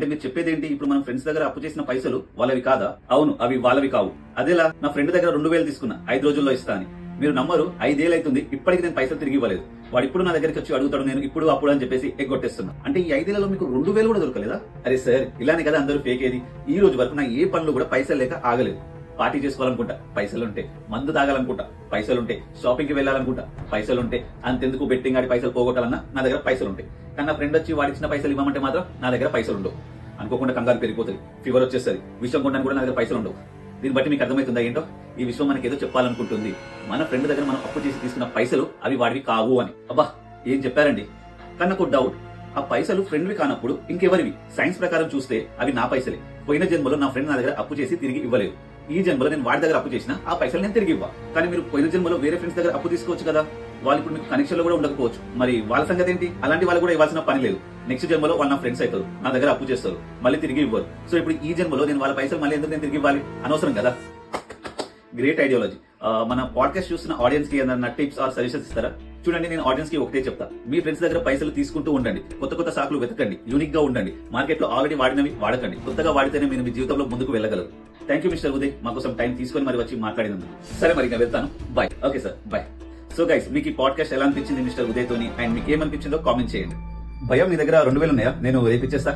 అంటే మీరు చెప్పేది ఏంటి? ఇప్పుడు మనం ఫ్రెండ్స్ దగ్గర అప్పు చేసిన పైసలు వాళ్ళవి కాదా? అవును, అవి వాళ్ళవి కావు. అదేలా నా ఫ్రెండ్ దగ్గర 2000 తీసుకున్నా 5 రోజుల్లో ఇస్తా అని. మీరు నమ్మరు, 5 ఏళ్ళు అవుతుంది ఇప్పటికి నేను పైసలు తిరిగి ఇవ్వలేదు. వాడు ఇప్పుడు నా దగ్గరికి వచ్చి అడుగుతాడు, నేను ఇప్పుడు అప్పుడు అని చెప్పేసి ఎగ్గొట్టేస్తున్నా. అంటే ఈ 5 ఏళ్లలో మీకు 2000 కూడా దొరకలేదా? అరే సార్, ఇలానే కదా అందరూ ఫేక్ ఏది. ఈ రోజు వరకు నా ఏ పనులు కూడా పైసలు లేక ఆగలేదు. పార్టీ చేసుకోవాలనుకుంటా, పైసలుంటే. మందు తాగాలనుకుంటా, పైసలుంటే. షాపింగ్ కి వెళ్ళాలనుకుంటా, పైసలుంటే. అంతెందుకు బెట్టింగ్ ఆడి పైసలు పోగొట్టాలన్నా నా దగ్గర పైసలుంటాయి. కానీ నా ఫ్రెండ్ వచ్చి వాడిచ్చిన పైసలు ఇవ్వమంటే మాత్రం నా దగ్గర పైసలు ఉండవు. అనుకోకుండా కంగారు పెరిగిపోతుంది, ఫీవర్ వచ్చేస్తుంది, విషయం కొనడానికి కూడా నా దగ్గర పైసలు ఉండవు. దీన్ని బట్టి మీకు అర్థమవుతుందా ఏంటో? ఈ విషయం మనకి ఏదో చెప్పాలనుకుంటుంది. మన ఫ్రెండ్ దగ్గర మనం అప్పు చేసి తీసుకున్న పైసలు అవి వాడివి కావు అని. అబ్బా, ఏం చెప్పారండి. కానీ నాకు డౌట్, ఆ పైసలు ఫ్రెండ్వి కానప్పుడు ఇంకెవరివి? సైన్స్ ప్రకారం చూస్తే అవి నా పైసలే. పోయిన జన్మలో నా ఫ్రెండ్ నా దగ్గర అప్పు చేసి తిరిగి ఇవ్వలేదు. ఈ జన్మలో నేను వాడి దగ్గర అప్పు చేసిన ఆ పైసలు నేను తిరిగి ఇవ్వ. కానీ మీరు పోయిన జన్మలో వేరే ఫ్రెండ్స్ దగ్గర అప్పు తీసుకోవచ్చు కదా. వాళ్ళు ఇప్పుడు మీకు కనెక్షన్ లో కూడా ఉండకపోవచ్చు. మరి వాళ్ళ సంగతి ఏంటి? అలాంటి వాళ్ళు కూడా ఇవ్వాల్సిన పని లేదు. నెక్స్ట్ జన్మలో వాళ్ళు నా ఫ్రెండ్స్ అవుతారు, నా దగ్గర అప్పు చేస్తారు, మళ్ళీ తిరిగి ఇవ్వరు. సో ఇప్పుడు ఈ జన్మలో నేను వాళ్ళ పైసలు మళ్ళీ ఎందుకు నేను తిరిగి ఇవ్వాలి? అనవసరం కదా. Great ideology. మన పాడ్కాస్ట్ చూస్తున్న ఆడియన్స్ కి ఏదైనా టిప్స్ ఆర్ సజెషన్స్ ఇస్తారా? చూడండి, నేను ఆడియన్స్ కి ఒకటే చెప్తా. మీ ఫ్రెండ్స్ దగ్గర పైసలు తీసుకుంటూ ఉండండి. కొత్త కొత్త సాకులు వెతకండి. యూనిక్ గా ఉండండి. మార్కెట్ లో ఆల్రెడీ వాడినవి వాడకండి. కొత్తగా వాడితేనే మీరు మీ జీవితంలో ముందుకు వెళ్ళగలరు. థ్యాంక్ యూ మిస్టర్ ఉదయ్, మా కోసం టైం తీసుకొని మరి వచ్చి మాట్లాడినందుకు. సరే, మరి నేను వెళ్తాను. Bye. Okay sir, bye. So guys, మీకు ఈ పాడ్కాస్ట్ ఎలా అనిపించింది మిస్టర్ ఉదయ్ తోని? అండ్ మీకు ఏమనిపించిందో కామెంట్ చేయండి. భయం, మీ దగ్గర 2000 ఉన్నాయా? నేను రేపిచ్చేస్తా.